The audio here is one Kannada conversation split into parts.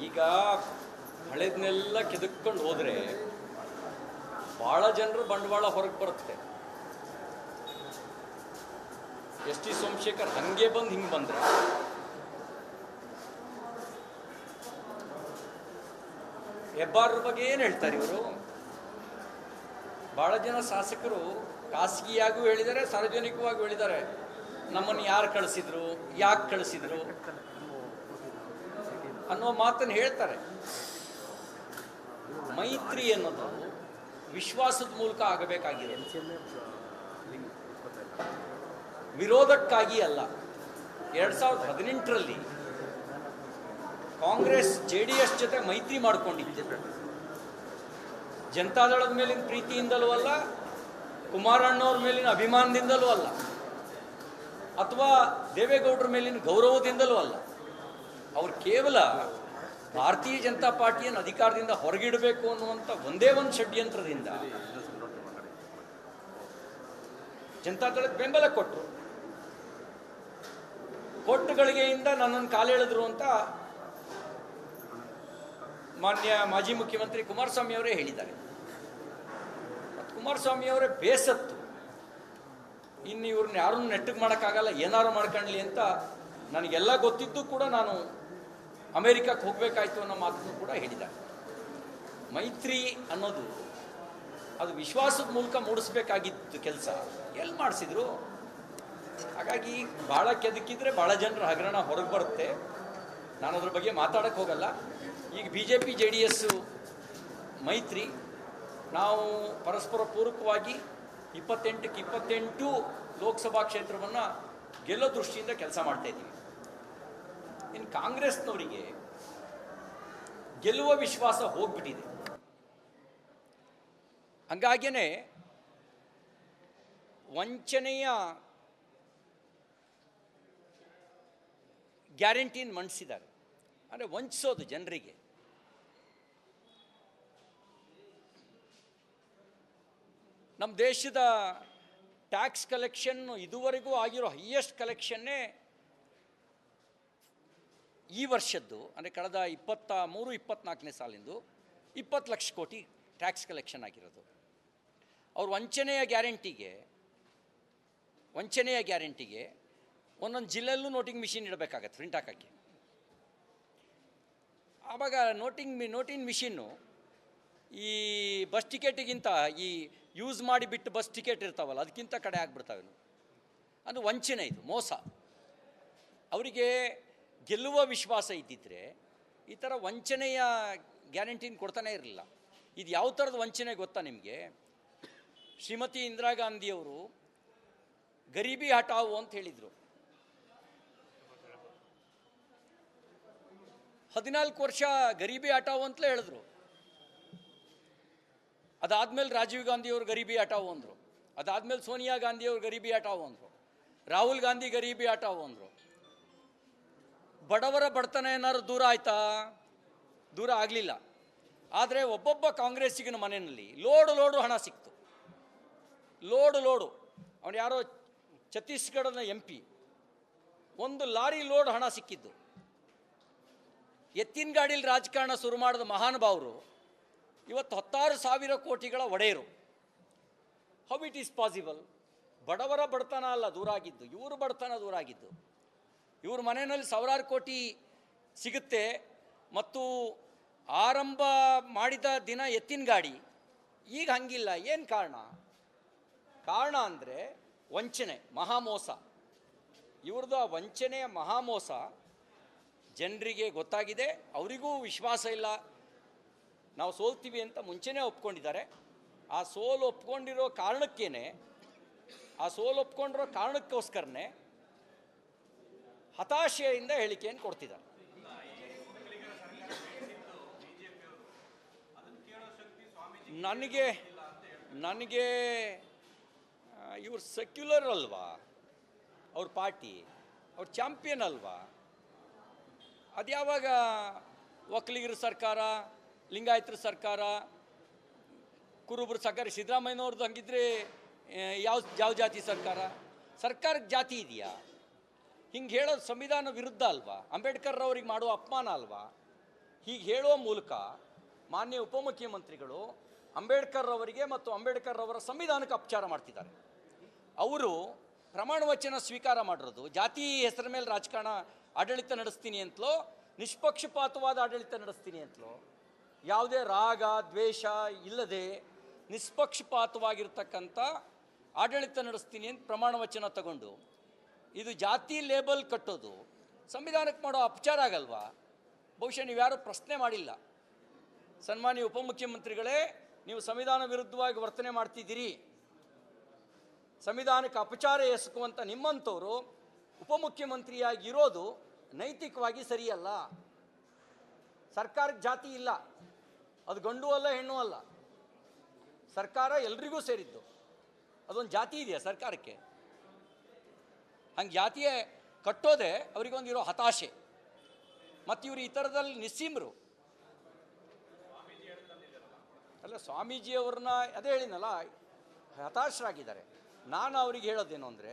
ಈಗ ಹಳೆದನ್ನೆಲ್ಲ ಕೆದಕ್ಕೊಂಡು ಹೋದರೆ ಭಾಳ ಜನರು ಬಂಡವಾಳ ಹೊರಗೆ ಬರುತ್ತೆ. ಎಸ್ ಟಿ ಸೋಮಶೇಖರ್ ಹಂಗೆ ಬಂದು ಹಿಂಗೆ ಬಂದ್ರೆ ಹೆಬ್ಬಾರರ ಬಗ್ಗೆ ಏನು ಹೇಳ್ತಾರೆ ಇವರು? ಭಾಳ ಜನ ಶಾಸಕರು ಖಾಸಗಿಯಾಗೂ ಹೇಳಿದ್ದಾರೆ, ಸಾರ್ವಜನಿಕವಾಗಿ ಹೇಳಿದ್ದಾರೆ, ನಮ್ಮನ್ನು ಯಾರು ಕಳಿಸಿದ್ರು, ಯಾಕೆ ಕಳಿಸಿದ್ರು ಅನ್ನೋ ಮಾತನ್ನು ಹೇಳ್ತಾರೆ. ಮೈತ್ರಿ ಅನ್ನೋದು ವಿಶ್ವಾಸದ ಮೂಲಕ ಆಗಬೇಕಾಗಿದೆ, ವಿರೋಧಕ್ಕಾಗಿ ಅಲ್ಲ. 2018ರಲ್ಲಿ ಕಾಂಗ್ರೆಸ್ JDS ಜೊತೆ ಮೈತ್ರಿ ಮಾಡಿಕೊಂಡಿದ್ದು ಜನತಾದಳದ ಮೇಲಿನ ಪ್ರೀತಿಯಿಂದಲೂ ಅಲ್ಲ, ಕುಮಾರಣ್ಣವ್ರ ಮೇಲಿನ ಅಭಿಮಾನದಿಂದಲೂ ಅಲ್ಲ, ಅಥವಾ ದೇವೇಗೌಡರ ಮೇಲಿನ ಗೌರವದಿಂದಲೂ ಅಲ್ಲ. ಅವ್ರು ಕೇವಲ ಭಾರತೀಯ ಜನತಾ ಪಾರ್ಟಿಯನ್ನು ಅಧಿಕಾರದಿಂದ ಹೊರಗಿಡಬೇಕು ಅನ್ನುವಂಥ ಒಂದೇ ಒಂದು ಷಡ್ಯಂತ್ರದಿಂದ ಜನತಾದಳಕ್ಕೆ ಬೆಂಬಲ ಕೊಟ್ಟರು. ಕೊಟ್ಟುಗಳಿಗೆಯಿಂದ ನನ್ನನ್ನು ಕಾಲೆಳೆದ್ರು ಅಂತ ಮಾನ್ಯ ಮಾಜಿ ಮುಖ್ಯಮಂತ್ರಿ ಕುಮಾರಸ್ವಾಮಿ ಅವರೇ ಹೇಳಿದ್ದಾರೆ. ಮತ್ತು ಕುಮಾರಸ್ವಾಮಿ ಅವರೇ ಬೇಸತ್ತು, ಇನ್ನು ಇವ್ರನ್ನ ಯಾರನ್ನು ನೆಟ್ಟಗೆ ಮಾಡೋಕ್ಕಾಗಲ್ಲ, ಏನಾರು ಮಾಡ್ಕೊಳ್ಳಿ ಅಂತ ನನಗೆಲ್ಲ ಗೊತ್ತಿದ್ದು ಕೂಡ ನಾನು ಅಮೇರಿಕಕ್ಕೆ ಹೋಗಬೇಕಾಯ್ತು ಅನ್ನೋ ಮಾತನ್ನು ಕೂಡ ಹೇಳಿದ್ದಾರೆ. ಮೈತ್ರಿ ಅನ್ನೋದು ಅದು ವಿಶ್ವಾಸದ ಮೂಲಕ ಮೂಡಿಸ್ಬೇಕಾಗಿತ್ತು ಕೆಲಸ, ಎಲ್ಲಿ ಮಾಡಿಸಿದ್ರು? ಹಾಗಾಗಿ ಭಾಳ ಕೆದಕಿದ್ರೆ ಭಾಳ ಜನರ ಹಗರಣ ಹೊರಗೆ ಬರುತ್ತೆ. ನಾನು ಅದ್ರ ಬಗ್ಗೆ ಮಾತಾಡೋಕ್ಕೆ ಹೋಗಲ್ಲ. ಈಗ BJP JDS ಮೈತ್ರಿ, ನಾವು ಪರಸ್ಪರ ಪೂರಕವಾಗಿ 28ಕ್ಕೆ 28 ಲೋಕಸಭಾ ಕ್ಷೇತ್ರವನ್ನು ಗೆಲ್ಲೋ ದೃಷ್ಟಿಯಿಂದ ಕೆಲಸ ಮಾಡ್ತಾಯಿದ್ದೀವಿ. ಇನ್ನು ಕಾಂಗ್ರೆಸ್ನವರಿಗೆ ಗೆಲ್ಲುವ ವಿಶ್ವಾಸ ಹೋಗ್ಬಿಟ್ಟಿದೆ. ಹಂಗಾಗಿಯೇ ವಂಚನೆಯ ಗ್ಯಾರಂಟಿನ ಮಂಡಿಸಿದ್ದಾರೆ. ಅಂದರೆ ವಂಚಿಸೋದು ಜನರಿಗೆ. ನಮ್ಮ ದೇಶದ ಟ್ಯಾಕ್ಸ್ ಕಲೆಕ್ಷನ್ ಇದುವರೆಗೂ ಆಗಿರೋ ಹೈಯೆಸ್ಟ್ ಕಲೆಕ್ಷನ್ನೇ ಈ ವರ್ಷದ್ದು, ಅಂದರೆ ಕಳೆದ 23-24ನೇ ಸಾಲಿಂದು 20 ಲಕ್ಷ ಕೋಟಿ ಟ್ಯಾಕ್ಸ್ ಕಲೆಕ್ಷನ್ ಆಗಿರೋದು. ಅವ್ರ ವಂಚನೆಯ ಗ್ಯಾರಂಟಿಗೆ ಒಂದೊಂದು ಜಿಲ್ಲೆಯಲ್ಲೂ ನೋಟಿಂಗ್ ಮಿಷಿನ್ ಇಡಬೇಕಾಗತ್ತೆ ಪ್ರಿಂಟ್ ಹಾಕೋಕ್ಕೆ. ಆವಾಗ ನೋಟಿಂಗ್ ಮಿಷಿನ್ನು ಈ ಬಸ್ ಟಿಕೆಟಿಗಿಂತ ಈ ಯೂಸ್ ಮಾಡಿ ಬಿಟ್ಟು ಬಸ್ ಟಿಕೆಟ್ ಇರ್ತಾವಲ್ಲ ಅದಕ್ಕಿಂತ ಕಡೆ ಆಗಿಬಿಡ್ತಾವೆ. ಅದು ವಂಚನೆ, ಇದು ಮೋಸ. ಅವರಿಗೆ ಗೆಲ್ಲುವ ವಿಶ್ವಾಸ ಇದ್ದಿದ್ದರೆ ಈ ಥರ ವಂಚನೆಯ ಗ್ಯಾರಂಟಿನ ಕೊಡ್ತಾನೆ ಇರಲಿಲ್ಲ. ಇದು ಯಾವ ಥರದ ವಂಚನೆ ಗೊತ್ತಾ ನಿಮಗೆ? ಶ್ರೀಮತಿ ಇಂದಿರಾ ಗಾಂಧಿಯವರು ಗರೀಬಿ ಹಟಾವು ಅಂತ ಹೇಳಿದರು. 14 ವರ್ಷ ಗರೀಬಿ ಹಟಾವು ಅಂತಲೇ ಹೇಳಿದ್ರು. ಅದಾದಮೇಲೆ ರಾಜೀವ್ ಗಾಂಧಿಯವರು ಗರೀಬಿ ಹಟಾವು ಅಂದರು. ಅದಾದಮೇಲೆ ಸೋನಿಯಾ ಗಾಂಧಿಯವರು ಗರೀಬಿ ಹಟಾವು ಅಂದರು. ರಾಹುಲ್ ಗಾಂಧಿ ಗರೀಬಿ ಹಟಾವು ಅಂದರು. ಬಡವರ ಬಡತನ ಏನಾದ್ರು ದೂರ ಆಯ್ತಾ? ದೂರ ಆಗಲಿಲ್ಲ. ಆದರೆ ಒಬ್ಬೊಬ್ಬ ಕಾಂಗ್ರೆಸ್ಸಿಗನ ಮನೆಯಲ್ಲಿ ಲೋಡು ಹಣ ಸಿಕ್ತು. ಲೋಡು ಅವನು ಯಾರೋ ಛತ್ತೀಸ್ಗಢದ MP, 1 ಲಾರಿ ಲೋಡ್ ಹಣ ಸಿಕ್ಕಿದ್ದು. ಎತ್ತಿನ ಗಾಡೀಲಿ ರಾಜಕಾರಣ ಶುರು ಮಾಡಿದ ಮಹಾನುಭಾವರು ಇವತ್ತು 10,000 ಕೋಟಿಗಳ ಒಡೆಯರು. How it is possible? ಬಡವರ ಬಡತನ ಅಲ್ಲ ದೂರ ಆಗಿದ್ದು, ಇವರು ಬಡತನ ದೂರ ಆಗಿದ್ದು. ಇವ್ರ ಮನೆಯಲ್ಲಿ 1,000 ಕೋಟಿ ಸಿಗುತ್ತೆ. ಮತ್ತು ಆರಂಭ ಮಾಡಿದ ದಿನ ಎತ್ತಿನ ಗಾಡಿ, ಈಗ ಹಂಗಿಲ್ಲ. ಏನು ಕಾರಣ ಅಂದರೆ ವಂಚನೆ, ಮಹಾಮೋಸ. ಇವ್ರದ್ದು ಆ ವಂಚನೆಯ ಮಹಾಮೋಸ ಜನರಿಗೆ ಗೊತ್ತಾಗಿದೆ. ಅವರಿಗೂ ವಿಶ್ವಾಸ ಇಲ್ಲ. ನಾವು ಸೋಲ್ತೀವಿ ಅಂತ ಮುಂಚೆನೇ ಒಪ್ಕೊಂಡಿದ್ದಾರೆ. ಆ ಸೋಲು ಒಪ್ಕೊಂಡಿರೋ ಕಾರಣಕ್ಕೋಸ್ಕರನೇ ಹತಾಶೆಯಿಂದ ಹೇಳಿಕೆಯನ್ನು ಕೊಡ್ತಿದ್ದಾರೆ. ನನಗೆ ಇವ್ರು ಸೆಕ್ಯುಲರ್ ಅಲ್ವಾ, ಅವ್ರ ಪಾರ್ಟಿ, ಅವ್ರ ಚಾಂಪಿಯನ್ ಅಲ್ವಾ? ಅದ್ಯಾವಾಗ ಒಕ್ಕಲಿಗರ ಸರ್ಕಾರ, ಲಿಂಗಾಯತರ ಸರ್ಕಾರ, ಕುರುಬರ ಸರ್ಕಾರ? ಸಿದ್ದರಾಮಯ್ಯನವ್ರದ್ದು ಹಂಗಿದ್ರೆ ಯಾವ ಜಾತಿ ಸರ್ಕಾರಕ್ಕೆ ಜಾತಿ ಇದೆಯಾ? ಹಿಂಗೆ ಹೇಳೋದು ಸಂವಿಧಾನ ವಿರುದ್ಧ ಅಲ್ವಾ? ಅಂಬೇಡ್ಕರ್ ಅವ್ರಿಗೆ ಮಾಡುವ ಅಪಮಾನ ಅಲ್ವಾ? ಹೀಗೆ ಹೇಳುವ ಮೂಲಕ ಮಾನ್ಯ ಉಪಮುಖ್ಯಮಂತ್ರಿಗಳು ಅಂಬೇಡ್ಕರ್ ಅವರಿಗೆ ಮತ್ತು ಅಂಬೇಡ್ಕರ್ ಅವರ ಸಂವಿಧಾನಕ್ಕೆ ಅಪಚಾರ ಮಾಡ್ತಿದ್ದಾರೆ. ಅವರು ಪ್ರಮಾಣ ವಚನ ಸ್ವೀಕಾರ ಮಾಡಿರೋದು ಜಾತಿ ಹೆಸರ ಮೇಲೆ ರಾಜಕಾರಣ ಆಡಳಿತ ನಡೆಸ್ತೀನಿ ಅಂತಲೋ, ನಿಷ್ಪಕ್ಷಪಾತವಾದ ಆಡಳಿತ ನಡೆಸ್ತೀನಿ ಅಂತಲೋ, ಯಾವುದೇ ರಾಗ ದ್ವೇಷ ಇಲ್ಲದೆ ನಿಷ್ಪಕ್ಷಪಾತವಾಗಿರ್ತಕ್ಕಂಥ ಆಡಳಿತ ನಡೆಸ್ತೀನಿ ಅಂತ ಪ್ರಮಾಣ ವಚನ ತಗೊಂಡು ಇದು ಜಾತಿ ಲೇಬಲ್ ಕಟ್ಟೋದು ಸಂವಿಧಾನಕ್ಕೆ ಮಾಡೋ ಅಪಚಾರ ಆಗಲ್ವಾ? ಬಹುಶಃ ನೀವ್ಯಾರೂ ಪ್ರಶ್ನೆ ಮಾಡಿಲ್ಲ. ಸನ್ಮಾನ್ಯ ಉಪಮುಖ್ಯಮಂತ್ರಿಗಳೇ, ನೀವು ಸಂವಿಧಾನ ವಿರುದ್ಧವಾಗಿ ವರ್ತನೆ ಮಾಡ್ತಿದ್ದೀರಿ, ಸಂವಿಧಾನಕ್ಕೆ ಅಪಚಾರ ಎಸಗುವಂಥ ನಿಮ್ಮಂಥವರು ಉಪಮುಖ್ಯಮಂತ್ರಿಯಾಗಿರೋದು ನೈತಿಕವಾಗಿ ಸರಿಯಲ್ಲ. ಸರ್ಕಾರಕ್ಕೆ ಜಾತಿ ಇಲ್ಲ, ಅದು ಗಂಡು ಅಲ್ಲ ಹೆಣ್ಣು ಅಲ್ಲ, ಸರ್ಕಾರ ಎಲ್ರಿಗೂ ಸೇರಿದ್ದು. ಅದೊಂದು ಜಾತಿ ಇದೆಯಾ ಸರ್ಕಾರಕ್ಕೆ? ಹಂಗೆ ಜಾತಿಯೇ ಕಟ್ಟೋದೆ ಅವರಿಗೊಂದಿರೋ ಹತಾಶೆ. ಮತ್ತು ಇವರು ಈ ಥರದಲ್ಲಿ ನಿಸ್ಸೀಮರು ಅಲ್ಲ. ಸ್ವಾಮೀಜಿಯವ್ರನ್ನ ಅದೇ ಹೇಳಿನಲ್ಲ, ಹತಾಶರಾಗಿದ್ದಾರೆ. ನಾನು ಅವರಿಗೆ ಹೇಳೋದೇನು ಅಂದರೆ,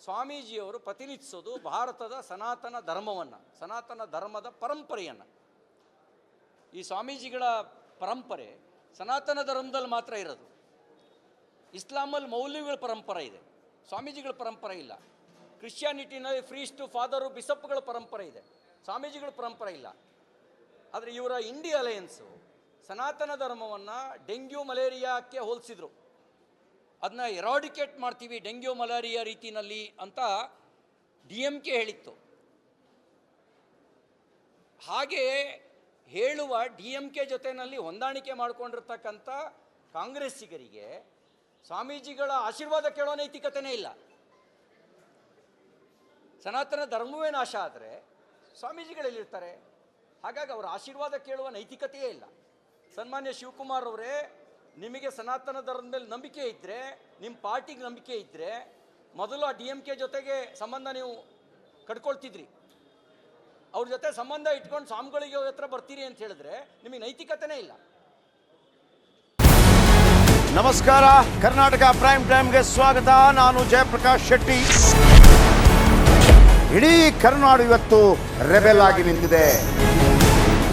ಸ್ವಾಮೀಜಿಯವರು ಪ್ರತಿನಿಧಿಸೋದು ಭಾರತದ ಸನಾತನ ಧರ್ಮವನ್ನು, ಸನಾತನ ಧರ್ಮದ ಪರಂಪರೆಯನ್ನು. ಈ ಸ್ವಾಮೀಜಿಗಳ ಪರಂಪರೆ ಸನಾತನ ಧರ್ಮದಲ್ಲಿ ಮಾತ್ರ ಇರೋದು. ಇಸ್ಲಾಮಲ್ಲಿ ಮೌಲ್ಯಗಳ ಪರಂಪರೆ ಇದೆ, ಸ್ವಾಮೀಜಿಗಳ ಪರಂಪರೆ ಇಲ್ಲ. ಕ್ರಿಶ್ಚಿಯಾನಿಟಿನಲ್ಲಿ ಫ್ರೀಸ್ಟು ಫಾದರು ಬಿಷಪ್ಗಳ ಪರಂಪರೆ ಇದೆ, ಸ್ವಾಮೀಜಿಗಳ ಪರಂಪರೆ ಇಲ್ಲ. ಆದರೆ ಇವರ ಇಂಡಿ ಅಲಯನ್ಸು ಸನಾತನ ಧರ್ಮವನ್ನು ಡೆಂಗ್ಯೂ ಮಲೇರಿಯಾಕ್ಕೆ ಹೋಲಿಸಿದ್ರು. ಅದನ್ನ ಎರಾಡಿಕೇಟ್ ಮಾಡ್ತೀವಿ ಡೆಂಗ್ಯೂ ಮಲೇರಿಯಾ ರೀತಿಯಲ್ಲಿ ಅಂತ DMK ಹೇಳಿತ್ತು. ಹಾಗೆ ಹೇಳುವ DMK ಜೊತೆಯಲ್ಲಿ ಹೊಂದಾಣಿಕೆ ಮಾಡಿಕೊಂಡಿರ್ತಕ್ಕಂಥ ಕಾಂಗ್ರೆಸ್ಸಿಗರಿಗೆ ಸ್ವಾಮೀಜಿಗಳ ಆಶೀರ್ವಾದ ಕೇಳೋ ನೈತಿಕತೆಯೇ ಇಲ್ಲ. ಸನಾತನ ಧರ್ಮವೇ ನಾಶ ಆದರೆ ಸ್ವಾಮೀಜಿಗಳಲ್ಲಿರ್ತಾರೆ. ಹಾಗಾಗಿ ಅವರ ಆಶೀರ್ವಾದ ಕೇಳುವ ನೈತಿಕತೆಯೇ ಇಲ್ಲ. ಸನ್ಮಾನ್ಯ ಶಿವಕುಮಾರ್ ಅವರೇ, ನಿಮಗೆ ಸನಾತನ ಧರ್ಮದ ಮೇಲೆ ನಂಬಿಕೆ ಇದ್ದರೆ, ನಿಮ್ಮ ಪಾರ್ಟಿಗೆ ನಂಬಿಕೆ ಇದ್ದರೆ, ಮೊದಲು ಆ DMK ಜೊತೆಗೆ ಸಂಬಂಧ ನೀವು ಕಟ್ಕೊಳ್ತಿದ್ರಿ. ಅವ್ರ ಜೊತೆ ಸಂಬಂಧ ಇಟ್ಕೊಂಡು ಸ್ವಾಮಿಗಳಿಗೆ ಹತ್ರ ಬರ್ತೀರಿ ಅಂತ ಹೇಳಿದ್ರೆ ನಿಮಗೆ ನೈತಿಕತೆನೇ ಇಲ್ಲ. ನಮಸ್ಕಾರ, ಕರ್ನಾಟಕ ಪ್ರೈಮ್ ಟೈಮ್ಗೆ ಸ್ವಾಗತ. ನಾನು ಜಯಪ್ರಕಾಶ್ ಶೆಟ್ಟಿ. ಇಡೀ ಕರ್ನಾಡು ಇವತ್ತು ರೆಬೆಲ್ ಆಗಿ ನಿಂತಿದೆ.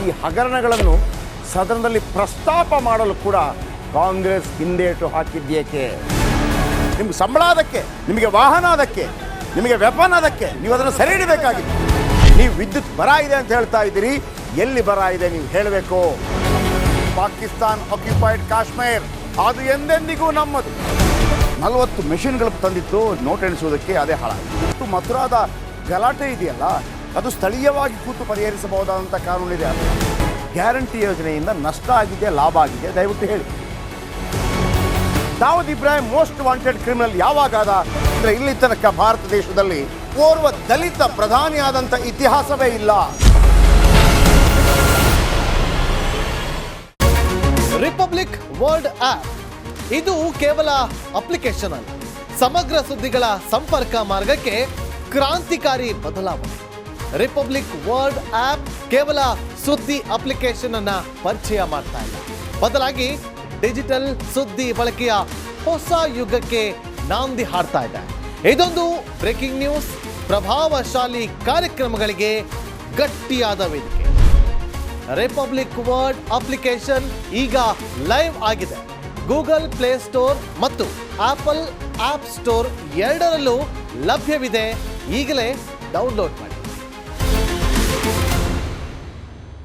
ಈ ಹಗರಣಗಳನ್ನು ಸದನದಲ್ಲಿ ಪ್ರಸ್ತಾಪ ಮಾಡಲು ಕೂಡ ಕಾಂಗ್ರೆಸ್ ಹಿಂದೇಟು ಹಾಕಿದ್ದೇಕೆ? ನಿಮ್ಗೆ ಸಂಬಳ ಅದಕ್ಕೆ, ನಿಮಗೆ ವಾಹನ ಅದಕ್ಕೆ, ನಿಮಗೆ ವೆಪನ್ ಅದಕ್ಕೆ, ನೀವು ಅದನ್ನು ಸೆರೆ ಹಿಡಬೇಕಾಗಿತ್ತು. ನೀವು ವಿದ್ಯುತ್ ಬರ ಇದೆ ಅಂತ ಹೇಳ್ತಾ ಇದ್ದೀರಿ, ಎಲ್ಲಿ ಬರ ಇದೆ ನೀವು ಹೇಳಬೇಕು. ಪಾಕಿಸ್ತಾನ್ ಆಕ್ಯುಪೈಡ್ ಕಾಶ್ಮೀರ್ ಅದು ಎಂದೆಂದಿಗೂ ನಮ್ಮದು. 40 ಮೆಷಿನ್ಗಳು ತಂದಿತ್ತು ನೋಟ್ ಎಣಿಸುವುದಕ್ಕೆ, ಅದೇ ಹಾಳಾಯಿತು. ಮಥುರಾದ ಗಲಾಟೆ ಇದೆಯಲ್ಲ, ಅದು ಸ್ಥಳೀಯವಾಗಿ ಕೂತು ಪರಿಹರಿಸಬಹುದಾದಂಥ ಕಾನೂನಿದೆ. ಗ್ಯಾರಂಟಿ ಯೋಜನೆಯಿಂದ ನಷ್ಟ ಆಗಿದೆ, ಲಾಭ ಆಗಿದೆ, ದಯವಿಟ್ಟು ಹೇಳಿ. Dawood Ibrahim most wanted criminal ಯಾವಾಗಾದ ಅಂದರೆ ಇಲ್ಲಿ ತನಕ ಭಾರತ ದೇಶದಲ್ಲಿ ಓರ್ವ ದಲಿತ ಪ್ರಧಾನಿಯಾದಂಥ ಇತಿಹಾಸವೇ ಇಲ್ಲ. ರಿಪಬ್ಲಿಕ್ ವರ್ಲ್ಡ್ ಆಪ್ ಇದು ಕೇವಲ ಅಪ್ಲಿಕೇಶನ್ ಅಲ್ಲ, ಸಮಗ್ರ ಸುದ್ದಿಗಳ ಸಂಪರ್ಕ ಮಾರ್ಗಕ್ಕೆ ಕ್ರಾಂತಿಕಾರಿ ಬದಲಾವಣೆ. ರಿಪಬ್ಲಿಕ್ ವರ್ಲ್ಡ್ ಆಪ್ ಕೇವಲ ಸುದ್ದಿ ಅಪ್ಲಿಕೇಶನ್ ಅನ್ನ ಪರಿಚಯ ಮಾಡ್ತಾ ಇಲ್ಲ, ಬದಲಾಗಿ ಡಿಜಿಟಲ್ ಸುದ್ದಿ ಬಳಕೆಯ ಹೊಸ ಯುಗಕ್ಕೆ ನಾಂದಿ ಹಾಡ್ತಾ ಇದೆ. ಇದೊಂದು ಬ್ರೇಕಿಂಗ್ ನ್ಯೂಸ್, ಪ್ರಭಾವಶಾಲಿ ಕಾರ್ಯಕ್ರಮಗಳಿಗೆ ಗಟ್ಟಿಯಾದ ವೇದಿಕೆ. ರಿಪಬ್ಲಿಕ್ ವರ್ಲ್ಡ್ ಅಪ್ಲಿಕೇಶನ್ ಈಗ ಲೈವ್ ಆಗಿದೆ. ಗೂಗಲ್ ಪ್ಲೇ ಸ್ಟೋರ್ ಮತ್ತು ಆಪಲ್ ಆಪ್ ಸ್ಟೋರ್ ಎರಡರಲ್ಲೂ ಲಭ್ಯವಿದೆ. ಈಗಲೇ ಡೌನ್ಲೋಡ್ ಮಾಡಿ.